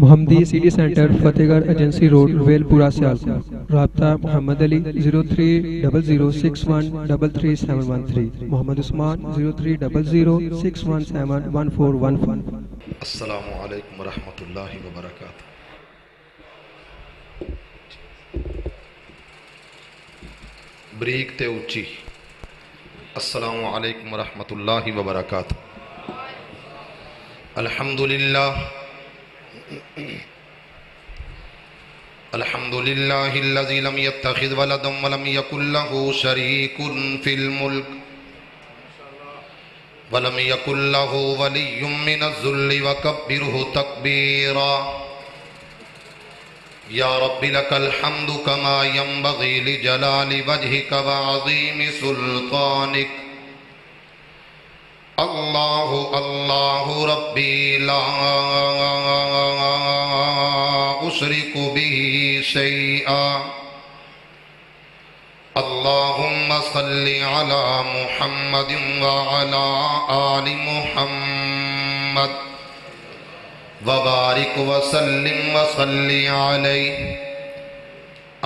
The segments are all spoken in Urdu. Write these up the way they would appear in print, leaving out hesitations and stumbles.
محمدی سٹی سینٹر فتح گڑھ ایجنسی روڈ ویل پورہ سیالکوٹ۔ رابطہ محمد علی 030061337113، محمد عثمان 030061711415۔ السلام علیکم ورحمۃ اللہ وبرکاتہ۔ بریک تے اچھی السلام علیکم ورحمۃ اللہ وبرکاتہ۔ الحمدللہ الذی لم يتخذ ولدا ولم يكن له شریک فی الملک ولم يكن له ولی من الذل وکبرہ تکبیرا۔ یا رب لک الحمد کما ينبغی لجلال وجہک وعظیم سلطانک۔ اللہ اللہ ربی لا اشرک به شیئا۔ اللہم صل علی محمد وعلی آل محمد وبارک وسلم وصل علیہ۔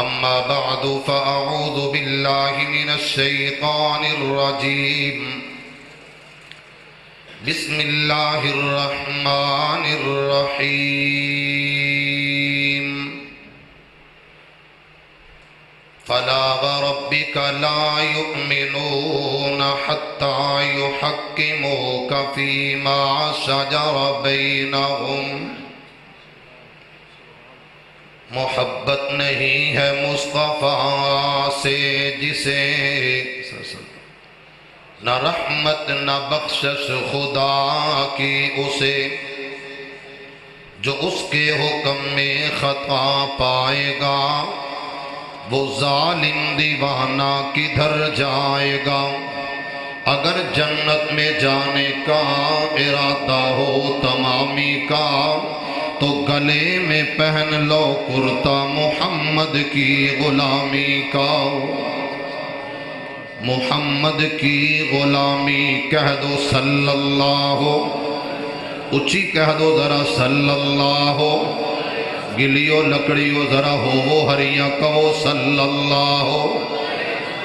اما بعد فاعوذ باللہ من الشیطان الرجیم۔ بسم اللہ الرحمن الرحیم۔ فلا وربک لا یؤمنون حتی یحکموک فیما شجر بینہم۔ محبت نہیں ہے مصطفیٰ سے جسے نہ رحمت نہ بخشش خدا کی اسے، جو اس کے حکم میں خطا پائے گا وہ ظالم دیوانہ کدھر جائے گا۔ اگر جنت میں جانے کا ارادہ ہو تمامی کا تو گلے میں پہن لو کرتا محمد کی غلامی کا۔ محمد کی غلامی کہہ دو صلی اللہ، اچھی کہہ دو ذرا صلی اللہ، گلیو لکڑیو ذرا ہو وہ ہریاں کہو صلی اللہ۔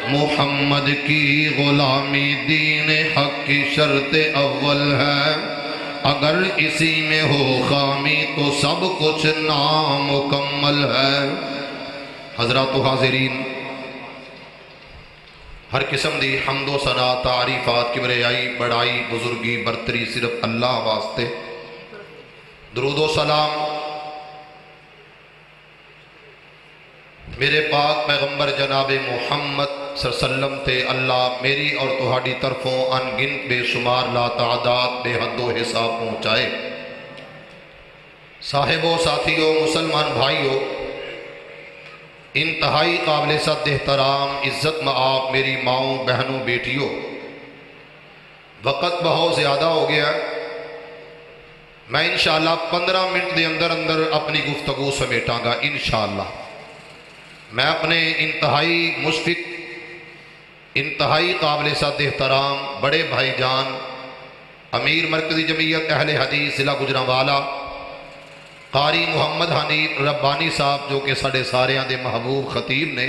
محمد کی غلامی دین حق کی شرط اول ہے، اگر اسی میں ہو خامی تو سب کچھ نامکمل ہے۔ حضرات و حاضرین، ہر قسم دی حمد و ثنا تعریفات کبریائی بڑائی بزرگی برتری صرف اللہ واسطے۔ درود و سلام میرے پاک پیغمبر جناب محمد صلی اللہ علیہ وسلم تے اللہ میری اور تہاڈی طرفوں ان گنت بے شمار لا تعداد بے حد و حساب پہنچائے۔ صاحبوں ساتھیوں مسلمان بھائیوں، انتہائی قابل صد احترام عزت مآب میری ماؤں بہنوں بیٹیوں، وقت بہت زیادہ ہو گیا، میں انشاءاللہ 15 منٹ دے اندر اندر اپنی گفتگو سمیٹاں گا انشاءاللہ۔ میں اپنے انتہائی مشفق، انتہائی قابل صد احترام بڑے بھائی جان امیر مرکزی جمعیت اہل حدیث ضلع گجرانوالہ قاری محمد حنیف ربانی صاحب جو کہ ساڑھے سارے دے محبوب خطیب نے،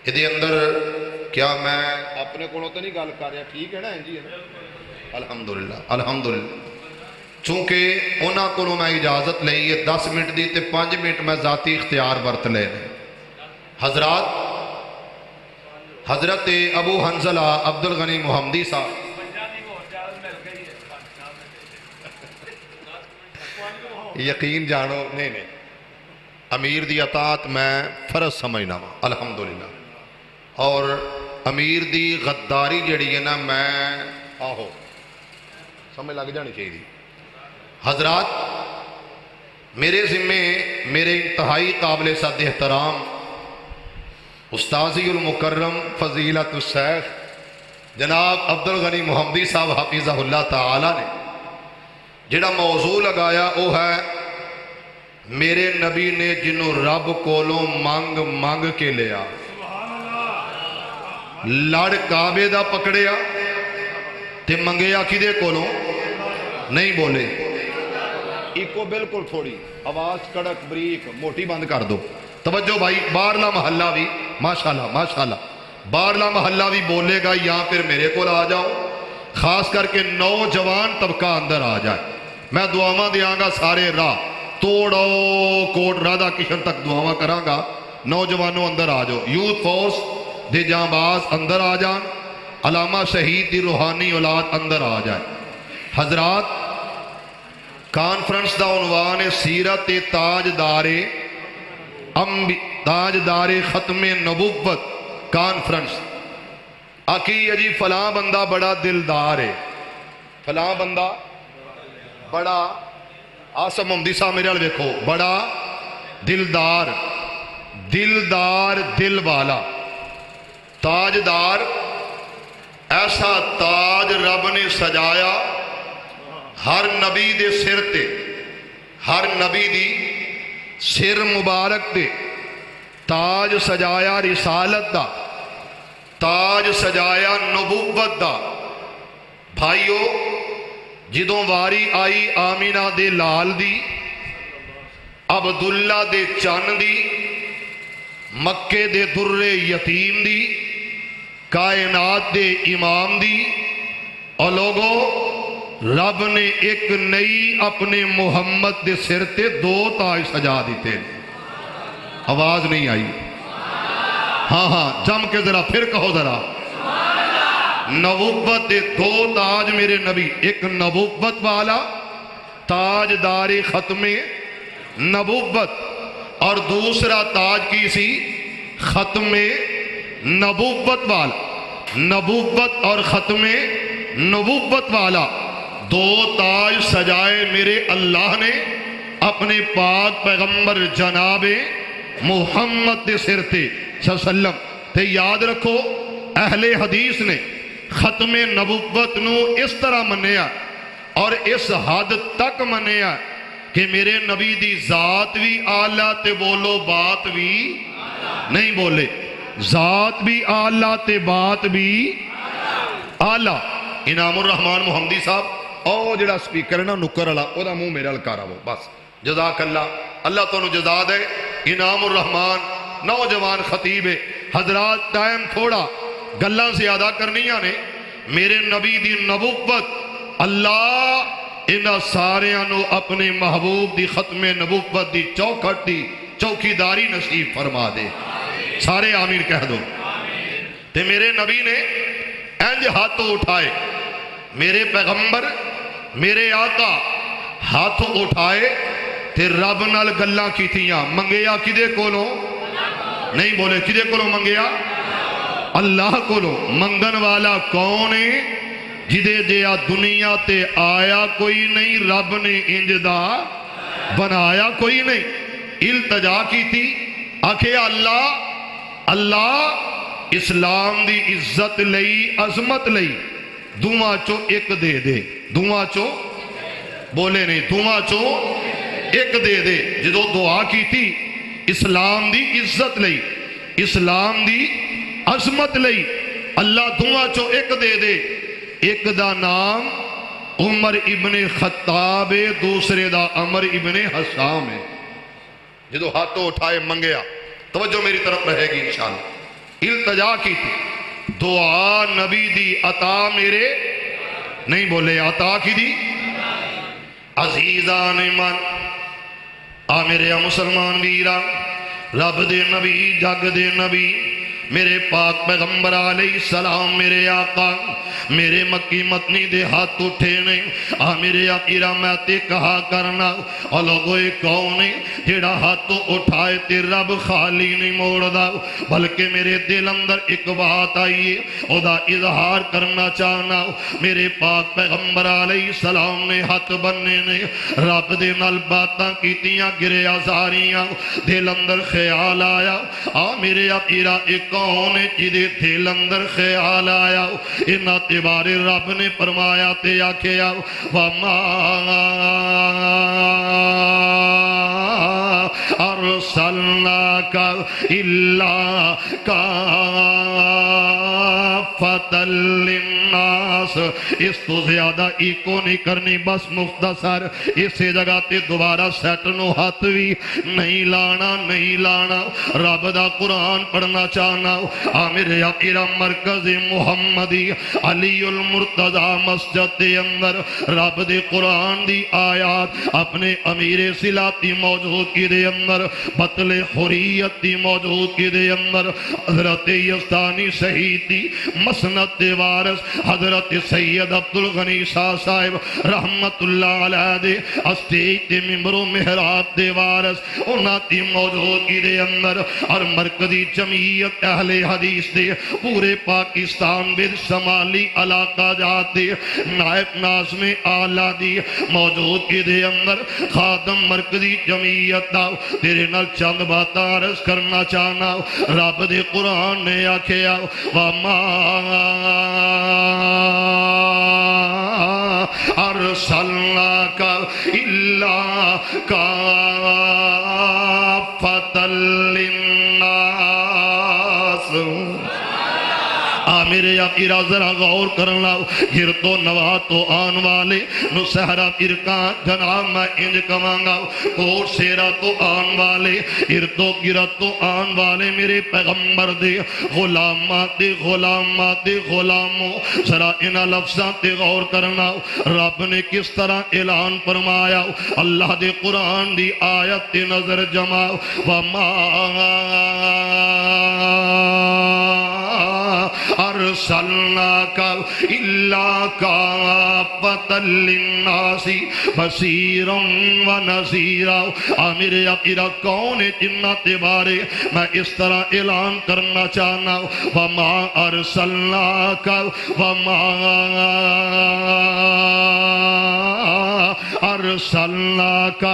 ادھے اندر کیا میں اپنے کولوں تو نہیں گل کر رہا، ٹھیک ہے نا جی؟ الحمدللہ الحمدللہ۔ چونکہ انہاں کولوں میں اجازت لئی ہے 10 منٹ دی تے 5 منٹ میں ذاتی اختیار برت لے۔ حضرات، حضرت ابو حنظلہ عبدالغنی محمدی صاحب یقین جانو نہیں امیر دی اطاعت میں فرض سمجھنا ہوں الحمدللہ، اور امیر دی غداری جڑی ہے نا میں آہو سمجھ لگ جانی چاہیے۔ حضرات، میرے ذمے میرے انتہائی قابل صد احترام استاذی المکرم فضیلت الشیخ جناب عبدالغنی محمدی صاحب حفظہ اللہ تعالی نے جڑا موضوع لگایا وہ ہے میرے نبی نے جنہوں رب کولوں مانگ مانگ کے لیا، لڑ کعبے دا پکڑیا تے منگیا کدے کولوں نہیں بولے، ایکو بالکل تھوڑی آواز کڑک بریک موٹی بند کر دو. توجہ بھائی, باہرلا محلہ بھی ماشاءاللہ ماشاءاللہ باہرلا محلہ بھی بولے گا یا پھر میرے کو آ جاؤ, خاص کر کے نوجوان طبقہ اندر آ جائے. میں دعاواں دیاں گا سارے راہ توڑو کوٹ رادھا کشن تک دعاواں کراں گا. نوجوانوں اندر آ جاؤ, یوتھ فورس دے جانباز اندر آ جان, علامہ شہید دی روحانی اولاد اندر آ جائے. حضرات, کانفرنس دا عنوان ہے سیرت تاجدار ختم نبوت کانفرنس. آکی جی فلاں بندہ بڑا دلدار ہے, فلاں بندہ بڑا, آسم محمدی صاحب میرے والے دیکھو, بڑا دلدار, دلدار دل والا تاجدار. ایسا تاج رب نے سجایا ہر نبی دے سر تے, ہر نبی دی سر مبارک تے تاج سجایا رسالت دا, تاج سجایا نبوت دا. بھائیو, جدوں واری آئی آمینہ دے لال دی, عبداللہ دے چن دی, مکے دے در یتیم دی, کائنات دے امام دی, اور لوگو رب نے ایک نئی اپنے محمد دے سر تے دو تاج سجا دیتے. آواز نہیں آئی؟ ہاں ہاں جم کے ذرا پھر کہو ذرا. نبوت دے دو تاج میرے نبی, ایک نبوت والا تاجدار ختم نبوت, اور دوسرا تاج کی سی ختم نبوت والا. نبوت اور ختم نبوت والا دو تاج سجائے میرے اللہ نے اپنے پاک پیغمبر جناب محمد دے سر تے صلی اللہ علیہ وسلم. تے یاد رکھو, اہل حدیث نے ختم نبوت نو اس طرح منیا اور اس حد تک منیا کہ میرے نبی دی ذات بھی آلہ تے بولو بات بھی نہیں بولے, ذات بھی آلہ تے بات بھی آلہ. انعام الرحمان محمدی صاحب او جڑا سپیکر ہے نا نکر والا, او دا منہ میرا لکارا وہ بس. جزاک اللہ, اللہ تو جزا دے. انعام الرحمان نوجوان خطیب ہے. حضرات ٹائم تھوڑا, گلاں زیادہ کرنیاں نے. میرے نبی دی نبوت اللہ انہاں ساریاں نو اپنے محبوب دی ختم نبوت دی چوکھٹ دی چوکی داری نصیب فرما دے. سارے آمین کہہ دو. تے میرے نبی نے انج ہاتھ اٹھائے, میرے پیغمبر میرے آقا ہاتھ اٹھائے تے رب نال گلاں کیتیاں. منگیا کدے کولوں نہیں بولے, کدے کولوں منگیا؟ اللہ کولوں. منگن والا کون ہے؟ جدے جیا دنیا تے آیا کوئی نہیں, رب نے انج دا بنایا کوئی نہیں. التجا کی تھی, آکھے اللہ اللہ اسلام دی عزت لئی عظمت لئی دعا چو ایک دے دے. دعا چو بولے نہیں, دعا چو ایک دے دے. جدو دعا کی تھی اسلام دی عزت لئی, اسلام دی عظمت لئی, اللہ دعا چو ایک دے دے. ایک دا نام عمر ابن خطاب ہے, دوسرے دا عمر ابن حسام ہے. جدو ہاتھوں اٹھائے منگیا, توجہ میری طرف رہے گی انشاءاللہ. التجا کی تھی, دعا نبی دی عطا میرے نہیں بولے, عطا کی دی عزیزان من. آ میرے مسلمان ویران, رب دے نبی جگ دے نبی میرے پاک پیغمبر علیہ السلام میرے آقا میرے مکی متنی دے ہاتھ اٹھے نے. آ میرے آقیرہ میں تے کہا کرنا, اور لوگوئے کون جیڑا ہاتھ اٹھائے تے رب خالی نہیں موڑ دا, بلکہ میرے دل اندر ایک بات آئیے او دا اظہار کرنا چاہنا. میرے پاک پیغمبر علیہ السلام نے ہاتھ بننے نے رب دے نال باتاں کیتیاں گرے آزاریاں, دل اندر خیال آیا. آ میرے آقیرہ ایک کون جدے دل اندر خیال آیا, انہاں تے بارے رب نے فرمایا تے آکھیا وَمَا أَرْسَلْنَاكَ إِلَّا كَافَّةً لِلنَّاسِ للناس، اس تو زیادہ ایکو نہیں کرنی، بس مختصر اسی جگہ تے دوبارہ سیٹ نو ہاتھ بھی نہیں لانا، نہیں لانا۔ رب دا قرآن پڑھنا چاہنا، عامر یقیرہ مرکز محمدی علی المرتضی مسجد دے اندر رب دے قرآن دی آیات اپنے امیر صلاتی موجود کی دے اندر، بطل حریت دی موجود کی دے اندر، حضرت یزدانی شہیدی مسند دے وارث حضرت سید عبدالغنی شاہ صاحب رحمت اللہ علیہ دے اسٹیج دے ممبر و محراب دے وارث انہاں دی موجود کی دے اندر، اور مرکزی جمعیت اہل حدیث دے پورے پاکستان بر شمالی علاقہ جاتے نائب ناظم اعلیٰ دی موجود کی دے اندر خادم مرکزی جمعیت دا تیرے نال چند بات عرض کرنا چاہنا۔ رب دے قرآن نے آکھیا وَمَا أَرْسَلْنَاكَ إِلَّا كَافَّةً لِلنَّاسِ۔ میرے یقیرہ ذرا غور کرنا، گرد و نواز تو آن والے نو سہرہ فرقان جناب میں انج کمانگا، کوٹ سیرہ تو آن والے ارد و گرد تو آن والے میرے پیغمبر دے غلامات غلاموں، ذرا انہ لفظاں تے غور کرنا۔ رب نے کس طرح اعلان فرمایا، اللہ دے قرآن دی آیت تے نظر جماؤ وَمَا أرسلناك إلا كافة للناس بصيرا ونذيرا۔ آمیر یقیرہ کون جنات بارے میں اس طرح اعلان کرنا چاہنا، وما أرسلناك وما أرسلناك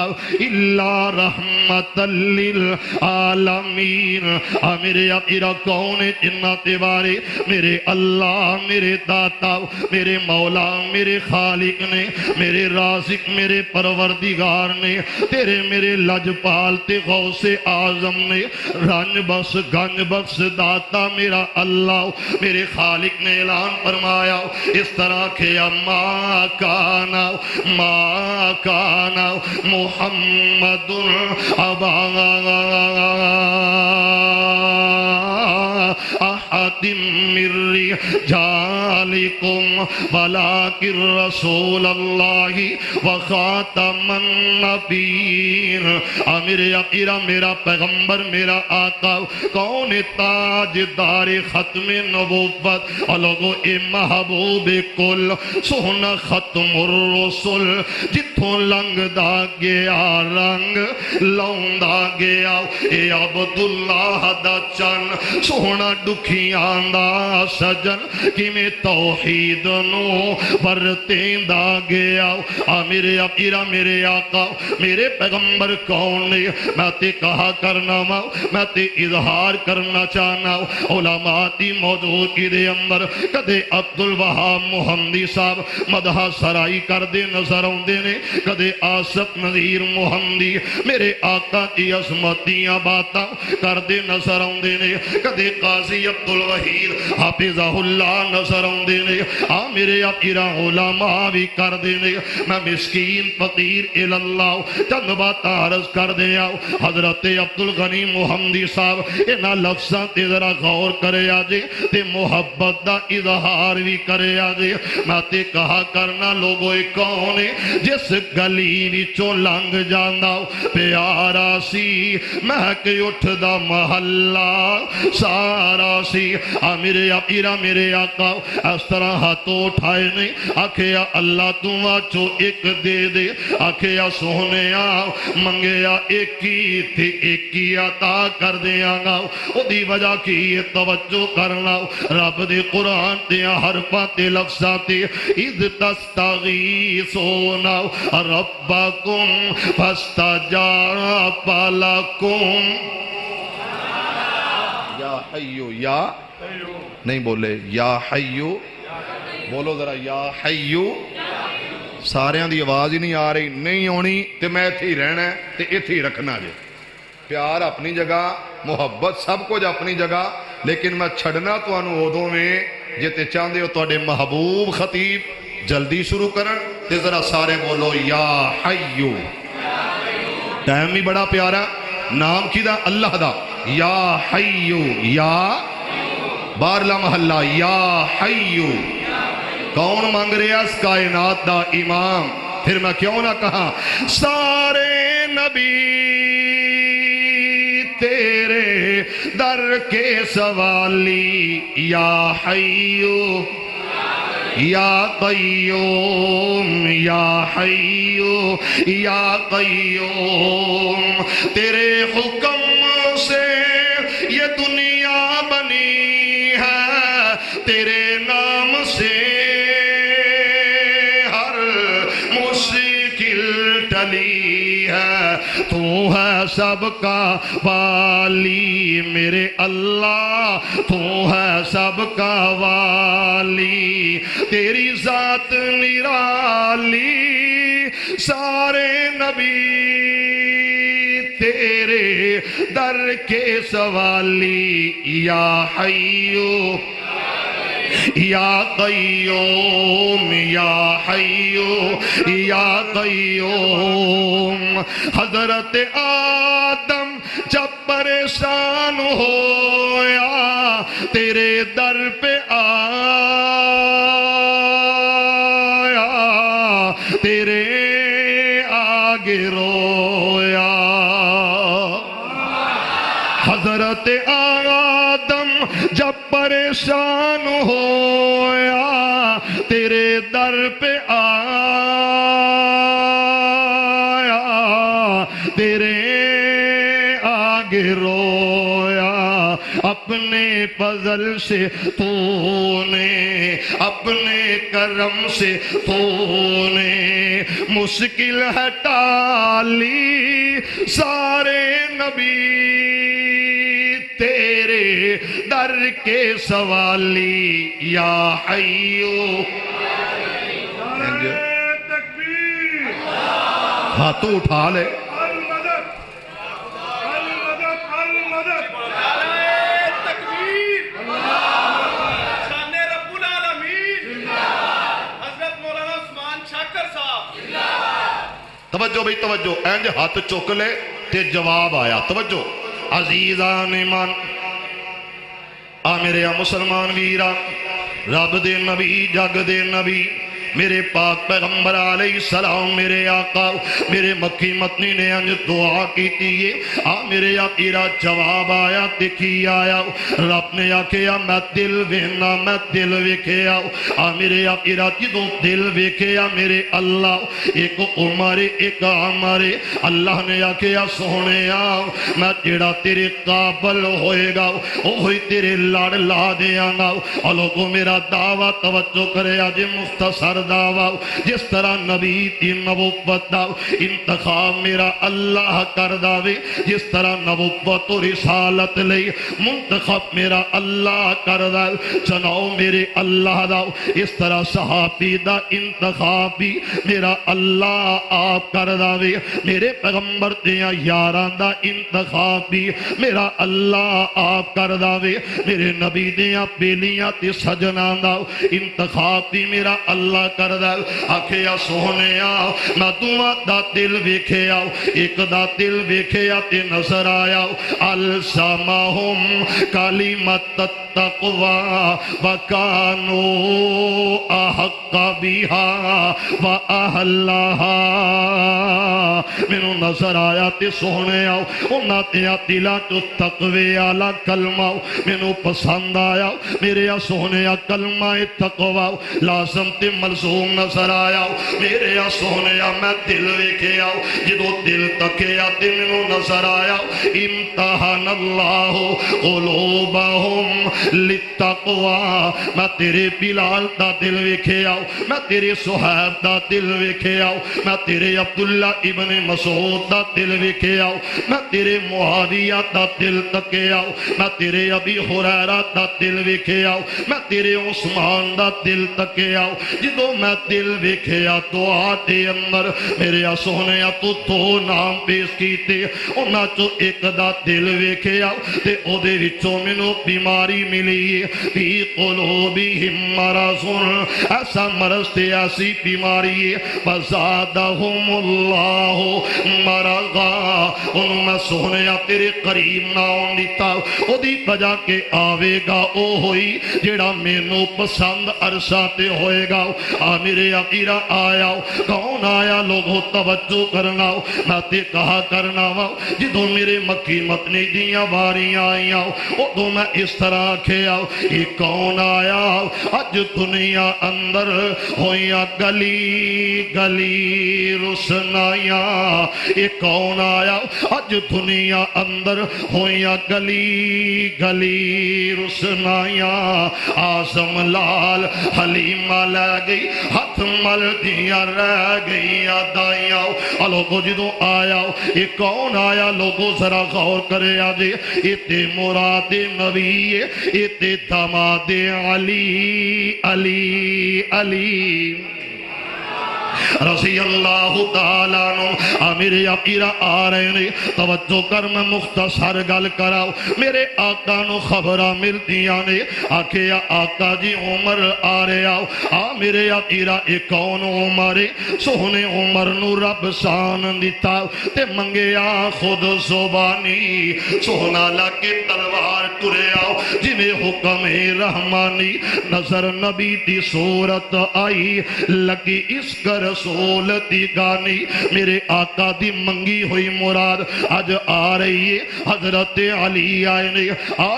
إلا رحمة للعالمين۔ آمیر یقیرہ کون جنات بارے میرے اللہ، میرے داتا، میرے مولا، میرے خالق نے، میرے رازق، میرے پروردگار نے، تیرے میرے لجپال تے غوث اعظم نے، رنج بخش گنج بخش داتا میرا اللہ، میرے خالق نے اعلان فرمایا اس طرح کیا ما کانا محمد ابا احد من رجالکم ولکن رسول اللہ وخاتم النبیین۔ امیر یقیرہ میرا پیغمبر، میرا آقا کون تاجدار ختم نبوت، لوگو اے محبوب کل سونا ختم الرسل، جتھوں لنگ دا گیا رنگ لون دا گیا، اے عبداللہ دا چن سونا دکھیاں دا سجن کی میں توحید نو ورتیں دا گیا۔ آمیر یقیرہ میرے آقا میرے پیغمبر کون نے، میں تے کہا کرنا ماں، میں تے اظہار کرنا چاہنا۔ علماء دی موجود کی دے اندر کدے عبدالوہاب محمدی صاحب مدح سرائی کر دے نظر آندے نے، کدے آصف نذیر محمدی میرے آقا دی عظمتیاں باتاں کر دے نظر آندے نے، کدے قاضی عبدالوحید حافظہ اللہ نظر آندے نے، میرے یقیرہ علماء بھی کر دے نے۔ میں مسکین فقیر الاللہ چند بات عرض کر دیا۔ حضرت عبدالغنی محمدی صاحب انہا لفظاں تے ذرا غور کرے آجے تے محبت دا اظہار بھی کرے آجے۔ میں تے کہا کرنا لوگو ایک کون ہے جس گلی وچوں لنگ جانا پیارا سی مہک اٹھ دا محلہ سارا سی۔ آمیر یقیرہ میرے آقا اس طرح ہاتھوں اٹھائے نے، آکھیا اللہ تم آچو ایک دے دے، آکھیا سونیا منگیا ایک کی تھی ایک کی عطا کر دیا گا۔ او دی وجہ کی یہ توجہ کرنا، رب دے قرآن دیا حرفہ تے لفظہ تے اذ تستغیثون ربکم فاستجاب لکم۔ یا حیو یا نہیں بولے یا حیو، بولو ذرا یا حیو۔ سارے دی آواز ہی نہیں آ رہی، نہیں ہونی تے میں ایتھے ہی رہنا ہے تے ایتھے ہی رکھنا جے۔ پیار اپنی جگہ، محبت سب کچھ اپنی جگہ، لیکن میں چھڑنا تو انو عہدوں میں جے تے چاہندے ہو تواڈے محبوب خطیب جلدی شروع کرن تے ذرا سارے بولو یا حیو. ٹائم بھی بڑا پیارا. نام کی دا؟ اللہ دا. یا حیو. یا بارلا محلہ یا حیو. کون مانگ رہے اس کائنات دا امام؟ پھر میں کیوں نہ کہا سارے نبی تیرے در کے سوالی یا حیو یا قیوم یا حیو یا قیوم. تیرے حکم سے یہ دنیا بنی ہے، تیرے نام سے ہر مشکل ٹلی ہے. تو ہے سب کا والی میرے اللہ، تو ہے سب کا والی. تیری ذات نرالی، سارے نبی تیرے در کے سوالی یا حیو یا قیوم یا حیو یا قیوم. حضرت آدم جب پریشان ہویا تیرے در پہ آیا، تیرے آگے رویا. حضرت آدم جب پریشان ہویا تیرے در پہ آیا، تیرے آگے رویا. اپنے فضل سے تو نے، اپنے کرم سے تو نے مشکل ہے ٹالی. سارے نبی تیرے در کے سوالی یا حیو. ہاتھوں اٹھا لے. توجہ بھئی توجہ، اینج ہاتھ چک لے تے جواب آیا. توجہ عزیزان ایمان، آ میرے مسلمان ویرا، رب دے نبی جگ دے نبی میرے پاک پیغمبر علیہ السلام میرے آقا میرے مکی متنی نے انج دعا کی تیئے. آ میرے آقیرہ جواب آیا تکی آیا. رب نے آکھیا میں دل وینا میں دل ویکھیا. آ میرے آقیرہ جدوں دل ویکھیا میرے اللہ ایک عمر ایک عمر. اللہ نے آکھیا سونے میں جڑا تیرے قابل ہوئے گا وہی تیرے لڑ لا دیا گا. اور لوگوں میرا دعویٰ توجہ کرے آج مختصر دعویٰ. جس طرح نبی کی نبوت دا انتخاب میرا اللہ کر داوے، جس طرح نبوت و رسالت لئی منتخب میرا اللہ کر داوے چناؤ میرے اللہ دا. اس طرح صحابی دا انتخاب بھی میرا اللہ آپ کر داوے. میرے پیغمبر دیاں یاران دا انتخاب بھی میرا اللہ آپ کر داوے. میرے نبی دیاں بیلیاں تے سجنان دا انتخاب بھی میرا اللہ کر دے. آکھیا سونیا میں دعا دا دل ویکھیا ایک دا دل ویکھیا تے نظر آیا السماہم کلمۃ التقوی وکانوا احق بها واہلھا. مینوں نظر آیا تے سونیا انہاں تے دلاں چ تقوی والا کلمہ مینوں پسند آیا. میرے سونیا کلمہ تقوی لازم تے ملزوم نظر آیا. میرے سونیا میں دل ویکھیا جدو دل تکیا تے مینوں نظر آیا امتحان اللہ قلوبہم للتقوی. میں تیرے بلال دا دل ویکھیا، میں تیرے صہیب دا دل ویکھیا، میں تیرے عبداللہ ابن مسعود دا دل ویکھیا، میں تیرے معاویہ دا دل تکیا، میں تیرے ابی ہریرہ دا دل ویکھیا، میں تیرے عثمان دا دل تکیا. جدو میں دل ویکھیا دعا دے اندر میرے سونیا تو دو نام پیش کیتے. انہاں چو ایک دا دل ویکھیا تے او دے وچوں مینوں بیماری ملی فی قلوبہم مرض ایسا مرض تے ایسی بیماری فزادہم اللہ مرضا انہوں میں سونیا تیرے قریب نہ ہون دیتا او دی وجہ کے آوے گا او ہوئی جیڑا مینوں پسند عرصہ تے ہوئے گا میرے عقیرہ آیا کون آیا لوگوں توجہ کرنا میں تے کہا کرنا جدوں میرے مکی متنی دیاں باریاں آئیاں ادوں میں اس طرح کھیا یہ کون آیا اج دنیا اندر ہویا گلی گلی رسنائیاں یہ کون آیا اج دنیا اندر ہویا گلی گلی رسنائیاں آزم لال حلیمہ لے گئی ہاتھ مل دیا رہ گئی دائیاں لوگو جدوں آیا یہ کون آیا لوگو ذرا غور کرے آجے یہ مراد نبی یہ داماد علی علی علی رضی اللہ تعالیٰ عنہ میرے عقیرہ آ رہے نے توجہ کر میں مختصر گل کراؤ میرے آقا نو خبرہ مل دیا نے آکے یا آقا جی عمر آ رہے آؤ میرے عقیرہ ایک کون عمر سونے عمر نو رب سان دیتا تے منگیا خود زبانی سونا لکے تلوار ٹرے آؤ جی میں حکم رحمانی نظر نبی دی صورت آئی لگی اس کر رسول دی گانی میرے آقا دی منگی ہوئی مراد آج آ رہی ہے حضرت علی آئے نے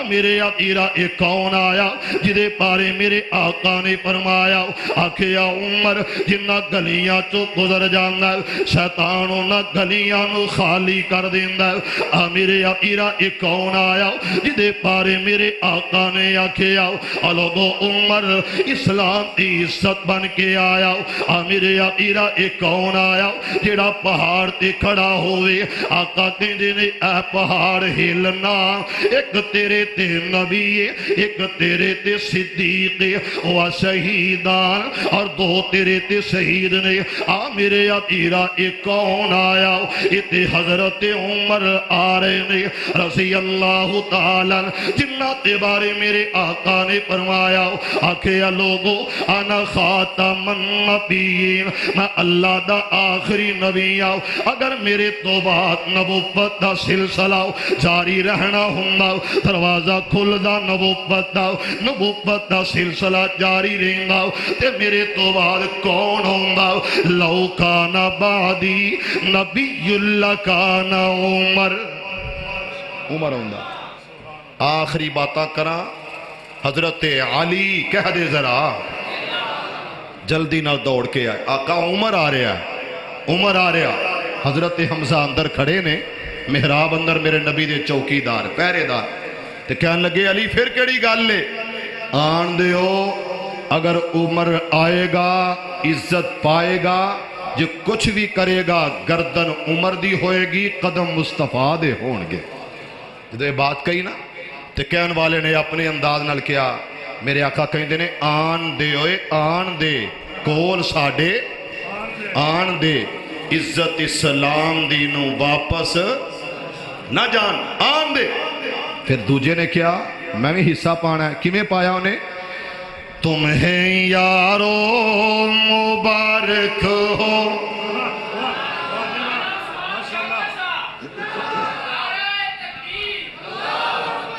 میرے عقیرہ ایک کون آیا جدے پارے میرے آقا نے فرمایا آکھیا عمر جنہ گلیاں چو گزر جانا شیطانوں نہ گلیاں نو خالی کر دینا میرے عقیرہ ایک کون آیا جدے پارے میرے آقا نے آکھیا لوگو عمر اسلام کی عزت بن کے آیا میرے عقیرہ ایک کون آیا جیڑا پہاڑ تے کھڑا ہوئے آقا کہندے نے اے پہاڑ ہلنا ایک تیرے تے نبی ایک تیرے تے صدیق و شہیدان اور دو تیرے تے شہید نے میرے عقیرہ ایک کون آیا تے حضرت عمر آ رہے نے رضی اللہ تعالیٰ جنات بارے میرے آقا نے فرمایا آکھیا لوگو انا خاتم النبیین میں اللہ دا آخری نبی آؤ اگر میرے تو بعد نبوت دا سلسلہ جاری رہنا ہوں دروازہ کھل دا نبوت دا سلسلہ جاری رہنا تے میرے تو بعد کون ہوں لو کان بعدی نبی اللہ کان عمر ہوں آخری باتاں کرا حضرت علی کہہ دے ذرا جلدی نہ دوڑ کے آئے آقا عمر آ رہا ہے عمر آ رہا حضرت حمزہ اندر کھڑے نے محراب اندر میرے نبی دے چوکی دار پہرے دار تے کہنے لگے علی پھر کیڑی گل لے آن دیو اگر عمر آئے گا عزت پائے گا جو کچھ بھی کرے گا گردن عمر دی ہوئے گی قدم مصطفیٰ دے ہون گے جدو یہ بات کہی نا تے کہن والے نے اپنے انداز نال کیا میرے آقا کہیں دینے آن دے ہوئے آن دے کول ساڑے آن دے عزت اسلام دینوں واپس نہ جان آن دے پھر دوجے نے کیا میں بھی حصہ پانا ہے کیویں پایا انہیں تمہیں یارو مبارک ہو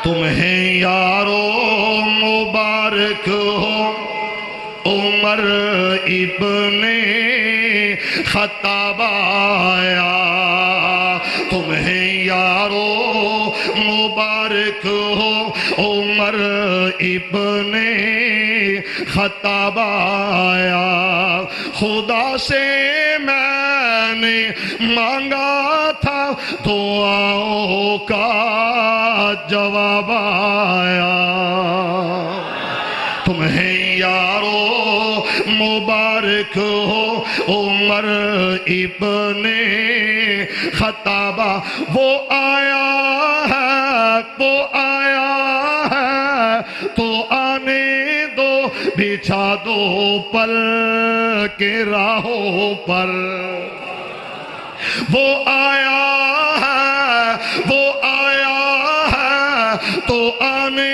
تمہیں یارو مبارک ہو عمر ابن خطاب آیا تمہیں یارو مبارک ہو عمر ابن خطاب آیا خدا سے میں نے مانگا تھا دعاؤں کا جواب آیا تمہیں یارو مبارک ہو عمر ابن خطاب وہ آیا ہے تو آنے دو بچھا دو پل کے راہوں پر وہ آیا ہے تو آنے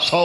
100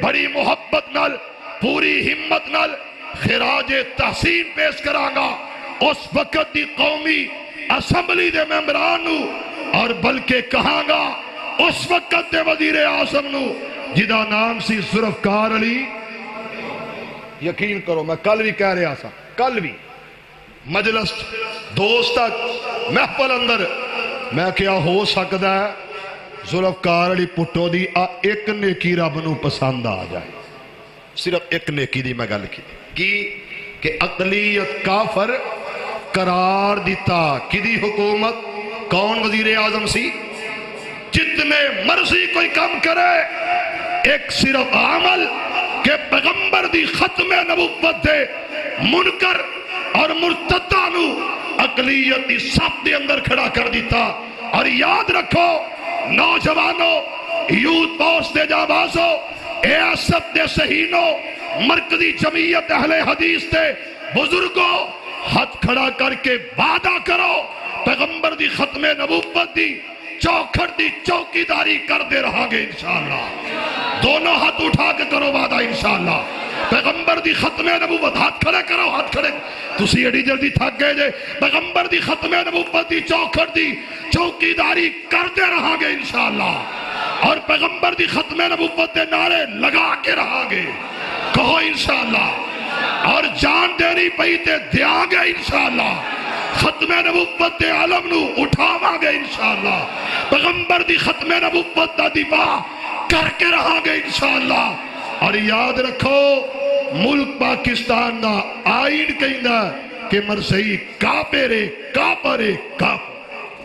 بڑی محبت نال پوری ہمت نال خراج تحسین پیش کرانگا اس وقت دی قومی اسمبلی دے ممبران نو، اور بلکہ کہاں گا اس وقت دے وزیر اعظم نو جدا نام سی ذوالفقار علی۔ یقین کرو میں کل بھی کہہ رہا سا، کل بھی مجلس دوست محفل اندر میں کیا ہو سکتا ہے ذوالفقار علی پٹو دی ایک نیکی رب نو پسند آ جائے، صرف ایک نیکی دی میں گل کی کہ اقلیت کافر قرار دیتا کدی حکومت کون وزیر اعظم سی؟ جتنے مرضی کوئی کام کرے، ایک صرف عمل کہ پیغمبر دی ختم نبوت دے منکر اور مرتدہ نو اقلیت دی صف دے اندر کھڑا کر دیتا۔ اور یاد رکھو نوجوانوں، یوتھ فورس دے جابازوں، ایاسب دے صحینوں، مرکزی جمعیت اہل حدیث دے بزرگوں، ہاتھ کھڑا کر کے وعدہ کرو پیغمبر دی ختم نبوت دی چوکھٹ دی چوکیداری کر دے رہا گے انشاءاللہ۔ دونوں ہاتھ اٹھا کے کرو وعدہ انشاءاللہ، پیغمبر دی ختم نبوت، ہاتھ کھڑے کرو، ہاتھ کھڑے، تسی ایڈی جلدی تھک گئے جے، پیغمبر دی ختم نبوت دی چوکھٹ دی چوکیداری کر دے رہا گے انشاءاللہ، اور پیغمبر دی ختم نبوت دے نعرے لگا کے رہا گے، کہو انشاءاللہ، اور جان دینی پئی تے دیا گے انشاءاللہ، ختم نبوت دے علم نو اٹھاوا گے انشاءاللہ، پیغمبر دی ختم نبوت دا دفاع کر کے رہا گے انشاءاللہ۔ اور یاد رکھو ملک پاکستان دا آئین کہندا کہ مرسئی کافر ہے، کافر ہے، کافر